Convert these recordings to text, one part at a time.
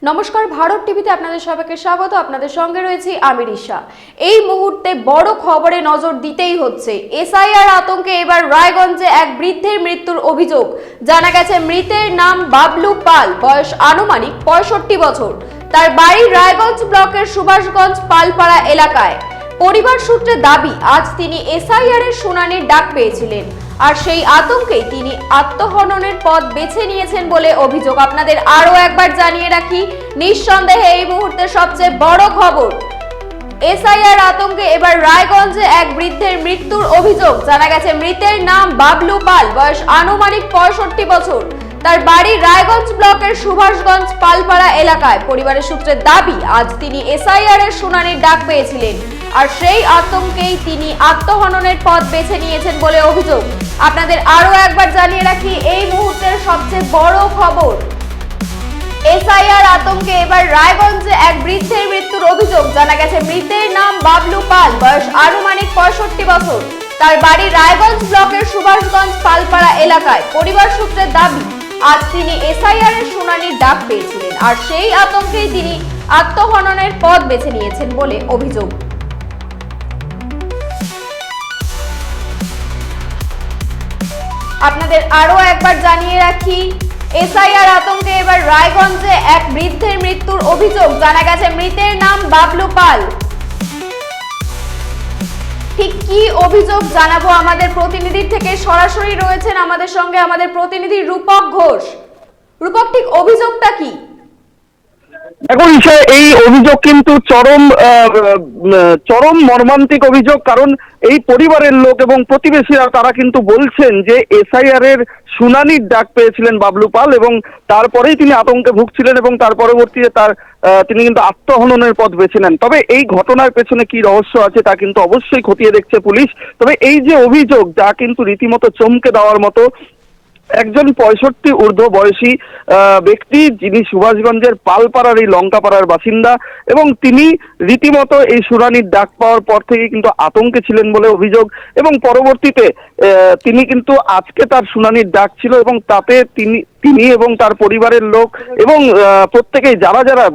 নমস্কার, ভারত টিভিতে আপনাদের সবাইকে স্বাগত। আপনাদের সঙ্গে রয়েছি আমি রিশা। এই মুহূর্তে বড় খবরে নজর দিতেই হচ্ছে। এসআইআর আতঙ্কে এবার রায়গঞ্জে এক বৃদ্ধের মৃত্যুর অভিযোগ। জানা গেছে মৃতের নাম বাবলু পাল, বয়স আনুমানিক 65 বছর। তার বাড়ি রায়গঞ্জ ব্লকের সুভাষগঞ্জ পালপাড়া এলাকায়। পরিবার সূত্রে দাবি আজ তিনি এসআইআর এর শুনানির ডাক পেয়েছিলেন, আর সেই আতঙ্কেই তিনি আত্মহননের পথ বেছে নিয়েছেন বলে অভিযোগ। আপনাদের আরো একবার জানিয়ে রাখি, নিঃসন্দেহে এই মুহূর্তের সবচেয়ে বড় খবর। এসআইআর আতঙ্কে এবার রায়গঞ্জে এক বৃদ্ধের মৃত্যুর অভিযোগ। জানা গেছে মৃতের নাম বাবলু পাল, বয়স আনুমানিক 65 বছর। তার বাড়ি রায়গঞ্জ ব্লকের সুভাষগঞ্জ পালপাড়া এলাকায়। পরিবারের সূত্রে দাবি আজ তিনি এসআইআর এর শুনানির ডাক পেয়েছিলেন, আর সেই আতঙ্কেই তিনি আত্মহননের পথ বেছে নিয়েছেন বলে অভিযোগ। আপনাদের আরো একবার জানিয়ে রাখি, এই মুহূর্তের সবচেয়ে বড় খবর। এসআইআর আতঙ্কে এবার রায়গঞ্জে এক বৃদ্ধের মৃত্যুর অভিযোগ। জানা গেছে মৃতের নাম বাবলু পাল, বয়স আনুমানিক 65 বছর। তার বাড়ি রায়গঞ্জ ব্লকের সুভাষগঞ্জ পালপাড়া এলাকায়। পরিবার সূত্রের দাবি আজ তিনি এসআইআর এর শুনানির ডাক পেয়েছিলেন, আর সেই আতঙ্কেই তিনি আত্মহননের পথ বেছে নিয়েছেন বলে অভিযোগ। আপনাদের আরো একবার জানিয়ে রাখি, এসআইআর আতঙ্কে এবার রায়গঞ্জে এক বৃদ্ধের মৃত্যুর অভিযোগ। জানা গেছে মৃতের নাম বাবলু পাল। ঠিক কি অভিযোগ জানাবো আমাদের প্রতিনিধির থেকে। সরাসরি রয়েছেন আমাদের সঙ্গে আমাদের প্রতিনিধি রূপক ঘোষ। রূপক, ঠিক অভিযোগটা কি? এখন এই অভিযোগ কিন্তু চরম মর্মান্তিক অভিযোগ। কারণ এই পরিবারের লোক এবং প্রতিবেশীরা তারা কিন্তু বলছেন যে এসআইআর এর শুনানির ডাক পেয়েছিলেন বাবলু পাল, এবং তারপরেই তিনি আতঙ্কে ভুগছিলেন, এবং তার পরবর্তীতে তিনি কিন্তু আত্মহননের পথ বেছে নেন। তবে এই ঘটনার পেছনে কি রহস্য আছে তা কিন্তু অবশ্যই খতিয়ে দেখছে পুলিশ। তবে এই যে অভিযোগ, যা কিন্তু রীতিমতো চমকে দেওয়ার মতো। একজন 65 ঊর্ধ্ব বয়সী ব্যক্তি, যিনি সুভাষগঞ্জের পালপাড়ার এই লঙ্কাপাড়ার বাসিন্দা, এবং তিনি রীতিমতো এই শুনানির ডাক পাওয়ার পর থেকে কিন্তু আতঙ্কে ছিলেন বলে অভিযোগ। এবং পরবর্তীতে তিনি কিন্তু আজকে তার শুনানির ডাক ছিল, এবং তাতে তিনি এবং তার পরিবারের লোক এবং প্রত্যেকেই যারা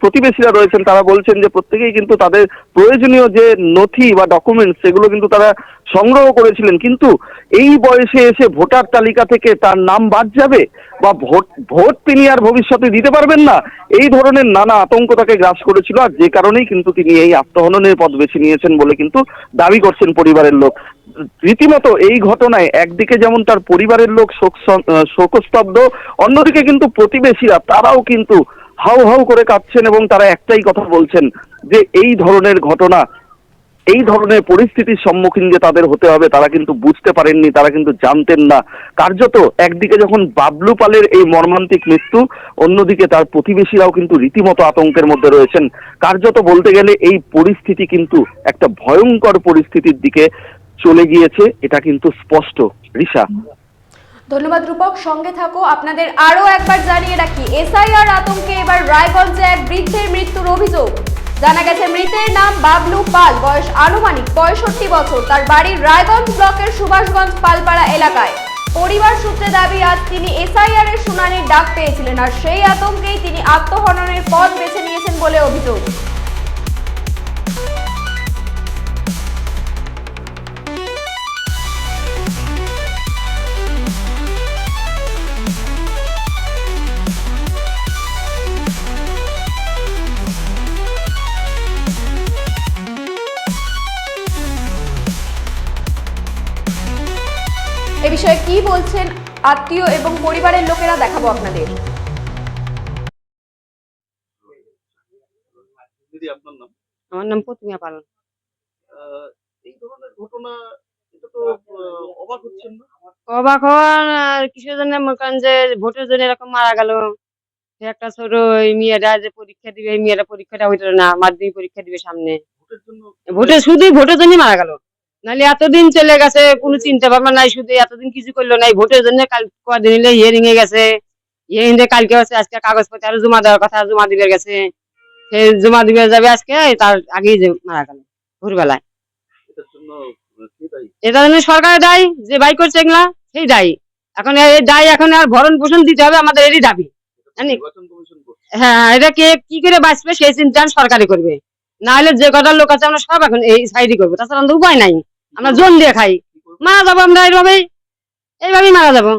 প্রতিবেশীরা রয়েছেন তারা বলছেন যে প্রত্যেকেই কিন্তু তাদের প্রয়োজনীয় যে নথি বা ডকুমেন্টস সেগুলো কিন্তু তারা সংগ্রহ করেছিলেন। কিন্তু এই বয়সে এসে ভোটার তালিকা থেকে তার নাম বাদ যাবে, বা ভোট তিনি আর ভবিষ্যতে দিতে পারবেন না, এই ধরনের নানা আতঙ্ক তাকে গ্রাস করেছিল। আর যে কারণেই কিন্তু তিনি এই আত্মহননের পথ বেছে নিয়েছেন বলে কিন্তু দাবি করছেন পরিবারের লোক। রীতিমতো এই ঘটনায় একদিকে যেমন তার পরিবারের লোক শোকস্তব্ধ, অন্যদিকে কিন্তু প্রতিবেশীরা তারাও কিন্তু হাউ হাউ করে কাঁদছেন, এবং তারা একটাই কথা বলছেন যে এই ধরনের ঘটনা, এই ধরনের পরিস্থিতির সম্মুখীন যে তাদের হতে হবে তারা কিন্তু বুঝতে পারেননি, তারা কিন্তু জানতেন না। কার্যত একদিকে যখন বাবলু পালের এই মর্মান্তিক মৃত্যু, অন্যদিকে তার প্রতিবেশীরাও কিন্তু রীতিমতো আতঙ্কের মধ্যে রয়েছেন। কার্যত বলতে গেলে এই পরিস্থিতি কিন্তু একটা ভয়ঙ্কর পরিস্থিতির দিকে চলে গিয়েছে, এটা কিন্তু স্পষ্ট। রিশা, ধন্যবাদ রূপক, সঙ্গে থাকো। আপনাদের আরো একবার জানিয়ে রাখি, এসআইআর আতঙ্কে এবার রায়গঞ্জে এক বৃদ্ধের মৃত্যুর অভিযোগ। জানা গেছে মৃতের নাম বাবলু পাল, বয়স আনুমানিক 65 বছর। তার বাড়ি রায়গঞ্জ ব্লকের সুভাষগঞ্জ পালপাড়া এলাকায়। পরিবার সূত্রে দাবি আজ তিনি এসআইআর এর শুনানির ডাক পেয়েছিলেন, আর সেই আতঙ্কেই তিনি আত্মহননের পথ বেছে নিয়েছেন বলে অভিযোগ। এ বিষয়ে কি বলছেন আত্মীয় এবং পরিবারের লোকেরা, দেখাবো আপনাদের। আমার নাম প্রতিমা পাল। এই ধরনের ঘটনা, এটা তো অবাক হচ্ছেন না? অবাক হওয়ার কিসের জন্য, মনে করেন যে ভোটের জন্য এরকম মারা গেল। একটা ছোট মেয়েরা যে পরীক্ষা দিবে, এই মেয়েরা পরীক্ষাটা হইতো না, মাধ্যমিক পরীক্ষা দিবে সামনে, শুধুই ভোটের জন্য মারা গেল। নাহলে এতদিন চলে গেছে, কোনো চিন্তা ভাবনা নাই, শুধু এতদিন কিছু করলো নাই, ভোটের জন্য কাল কদিন হলে হিয়ারিং এ গেছে। হিয়ারিং কালকে হচ্ছে, আজকে কাগজপত্র আরো জমা দেওয়ার কথা, জমা দিবে গেছে, সে জমা দিবে যাবে আজকে, তার আগেই যে মারা গেল ভোরবেলায়। এটার জন্য সরকারের দায়ী, যে বাই করছে এগুলা সেই দায়ী। এখন এই দায়ী এখন আর ভরণ পোষণ দিতে হবে, আমাদের এরই দাবি। হ্যাঁ, এটা কে কি করে বাঁচবে সেই চিন্তা সরকারি করবে, না হলে যে কটা লোক আছে আমরা সব এখন এই সাইডই করবো, তাছাড়া আমাদের উপায় নাই। আমরা জোন দিয়ে খাই, মারা যাবো আমরা এইভাবেই মারা যাবো।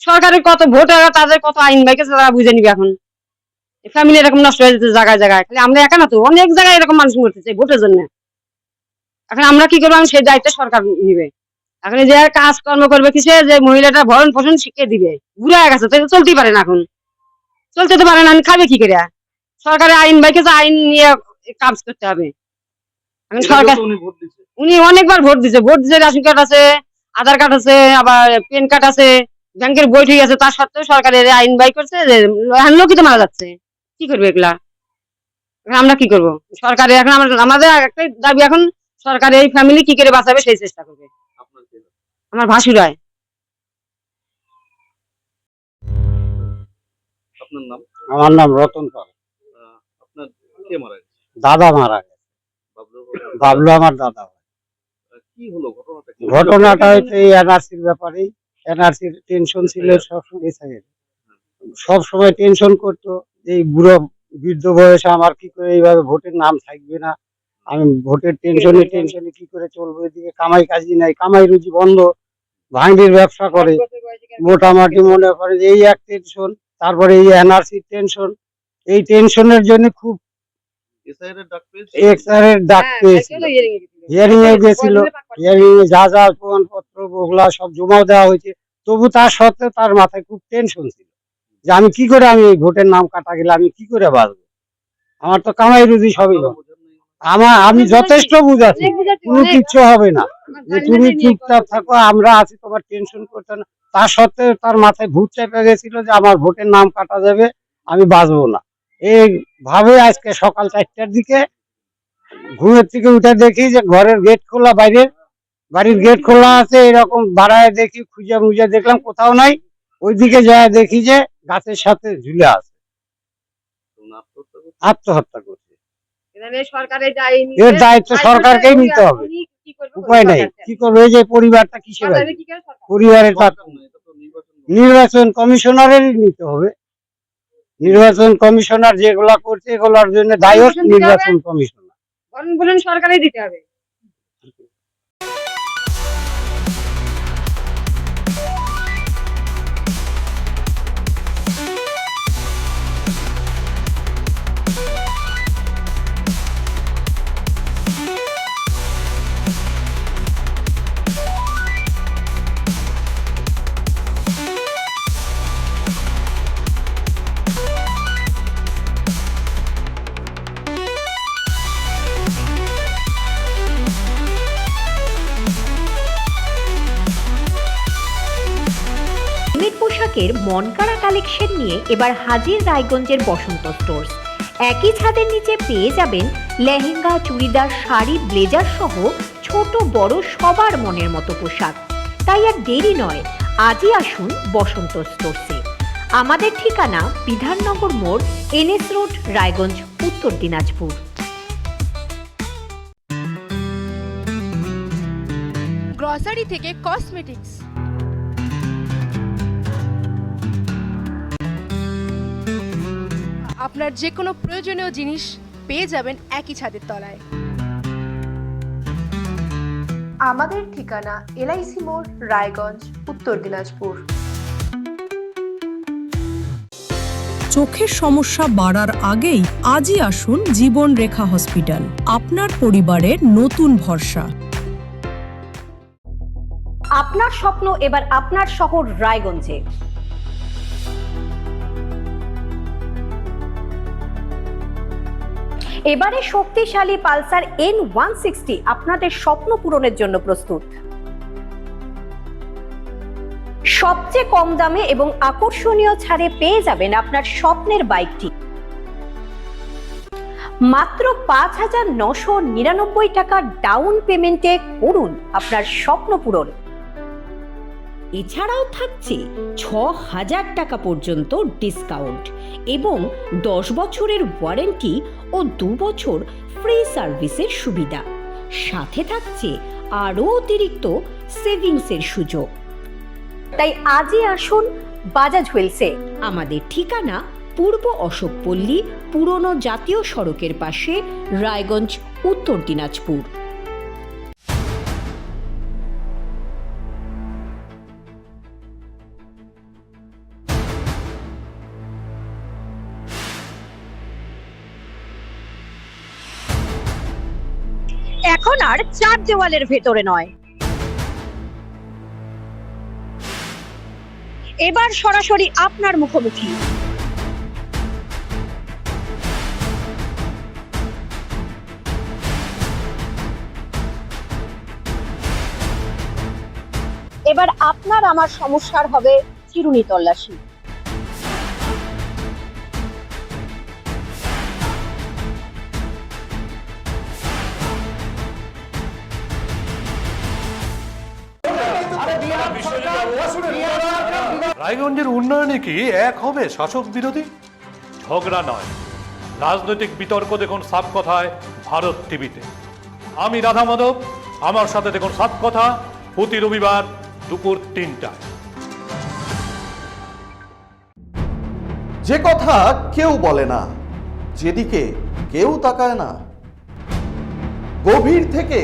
সরকারের কত ভোট, তাদের কত আইন বাইকেছে তারা বুঝে নিবে। এখন ফ্যামিলি এরকম নষ্ট হয়ে যাচ্ছে জায়গায় জায়গায়, খালি আমরা একা না তো, অনেক জায়গায় এরকম মানুষ মরতেছে ভোটের জন্য। এখন আমরা কি করবো, সেই দায়িত্ব সরকার নিবে। এখন যে কাজকর্ম করবে কিসে, যে মহিলাটা ভরণ পোষণ শিখিয়ে দিবে, বুড়া হয়ে গেছে, তো চলতেই পারে না, এখন চলতে তো পারে না, খাবে কি করে? সরকারের আইন বাইকেছে, আইন নিয়ে কাজ করতে হবে। এখন সরকার, উনি অনেকবার ভোট দিচ্ছে, রেশন কার্ড আছে, আধার কার্ড আছে, আবার প্যান কার্ড আছে, ব্যাংকের বই ঠিক আছে, তার সত্ত্বেও সরকারের আইন বাই করছে যে লোকই তো মারা যাচ্ছে। কি করবে এগুলা? এখন আমরা কি করবো? সরকারের এখন আমাদের একটাই দাবি, এখন সরকারের এই ফ্যামিলি কি করে বাঁচাবে সেই চেষ্টা করবে। আমার ভাসুরায়। আপনার নাম? আমার নাম রতন পাল। আপনার কে মারা গেছে? দাদা মারা গেছে। বাবলু আমার দাদা। কি হলো ঘটনাটা? ঘটনাটা হচ্ছে এই এনআরসির ব্যাপারেই। এনআরসির টেনশন ছিল সবসময়, সব সময় টেনশন করতো। এই বুড়ো বৃদ্ধ বয়সে আমার কি করে এইভাবে ভোটের নাম থাকবে না, আমি ভোটের টেনশনে কি করে চলবো। এদিকে কামাই কাজি নাই, কামাই রুজি বন্ধ, ভাঙড়ির ব্যবসা করে, মোটামুটি মনে করে এই এক টেনশন, তারপরে এই এনআরসির টেনশন। এই টেনশনের জন্য খুব এক্সআরের ডাক পেয়েছিল, হিয়ারিং এ গেছিল, হিয়ারিং এ যা যা প্রমাণপত্র ওগুলা সব জমাও দেওয়া হয়েছে। তবু তার সত্ত্বেও তার মাথায় খুব টেনশন ছিল যে আমি কি করে, আমি এই ভোটের নাম কাটা গেলে আমি কি করে বাঁচবো, আমার তো কামাই রুজি সবই। আমি যথেষ্ট বুঝাচ্ছি, কোনো কিচ্ছু হবে না, যে তুমি চুপচাপ থাকো, আমরা আছি, তোমার টেনশন করতে না। তার সত্ত্বেও তার মাথায় ভূত চেপে গেছিল যে আমার ভোটের নাম কাটা যাবে, আমি বাঁচবো না। এইভাবে আজকে সকাল 4টার দিকে ঘুমের থেকে উঠে দেখি যে ঘরের গেট খোলা, বাড়ির গেট খোলা আছে, এরকম বাড়ায় দেখি, খুঁজে মুজে দেখলাম কোথাও নাই। ওইদিকে যায় দেখি যে গাছের সাথে ঝুলে আছে, আত্মহত্যা করছে। এর দায়িত্ব সরকারকেই নিতে হবে, উপায় নাই, কি করবে? এই যে পরিবারটা কিসে বাঁচবে? পরিবারের নির্বাচন কমিশনারেরই নিতে হবে। নির্বাচন কমিশনার যেগুলা করছে এগুলোর জন্য দায়ী নির্বাচন কমিশনার। বলেন সরকারই দিতে হবে। মেয়ের পোশাকের মনকাড়া কালেকশন নিয়ে এবার হাজির রায়গঞ্জের বসন্ত স্টোর্স। একই ছাদের নিচে পেয়ে যাবেন লেহেঙ্গা, চুড়িদার, শাড়ি, ব্লেজার সহ ছোট বড় সবার মনের মতো পোশাক। তাই আর দেরি নয়, আজই আসুন বসন্ত স্টোর্সে। আমাদের ঠিকানা বিধাননগর মোড়, এনএস রোড, রায়গঞ্জ, উত্তর দিনাজপুর। গ্রসারি থেকে কসমেটিক্স, আপনার যে কোনো প্রয়োজনীয় জিনিস পেয়ে যাবেন একই ছাদের তলায়। আমাদের ঠিকানা এলআইসি মোড়, রায়গঞ্জ, উত্তর দিনাজপুর। চোখের সমস্যা বাড়ার আগেই আজই আসুন জীবন রেখা হসপিটাল, আপনার পরিবারের নতুন ভরসা। আপনার স্বপ্ন এবার আপনার শহর রায়গঞ্জে। এবারে শক্তিশালী পালসার N160 আপনাদের স্বপ্ন পূরণের জন্য প্রস্তুত। সবচেয়ে কম দামে এবং আকর্ষণীয় ছাড়ে পেয়ে যাবেন আপনার স্বপ্নের বাইকটি। মাত্র 5,999 টাকা ডাউন পেমেন্টে করুন আপনার স্বপ্ন পূরণ। এছাড়াও থাকছে 6,000 টাকা পর্যন্ত ডিসকাউন্ট এবং 10 বছরের ওয়ারেন্টি ও 2 বছর ফ্রি সার্ভিসের সুবিধা। সাথে থাকছে আরও অতিরিক্ত সেভিংসের সুযোগ। তাই আজই আসুন বাজাজ হুইলসে। আমাদের ঠিকানা পূর্ব অশোকপল্লী, পুরনো জাতীয় সড়কের পাশে, রায়গঞ্জ, উত্তর দিনাজপুর। এখন আর চার দেওয়ালের ভেতরে নয়, এবার সরাসরি আপনার মুখোমুখি। এবার আপনার আমার সমস্যার হবে চিরুনি তল্লাশি। রায়গঞ্জের উন্নয়নে কি এক হবে শাসক বিরোধী? ঝগড়া নয়, রাজনৈতিক বিতর্ক দেখুন সাপ কথায় ভারত টিভিতে। আমি রাধা মাধব, আমার সাথে দেখুন সাপ কথা প্রতি রবিবার দুপুর 3টায়। যে কথা কেউ বলে না, যেদিকে কেউ তাকায় না, গভীর থেকে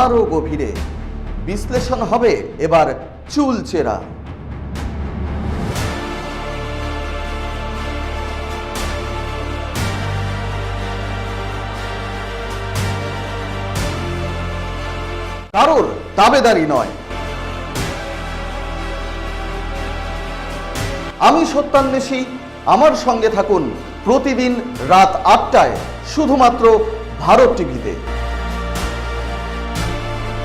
আরো গভীরে বিশ্লেষণ হবে এবার চুলচেরা। কারোর দাবেদারি নয়। আমি সত্যান্বেষী, আমার সঙ্গে থাকুন প্রতিদিন রাত 8টায় শুধুমাত্র ভারত টিভিতে।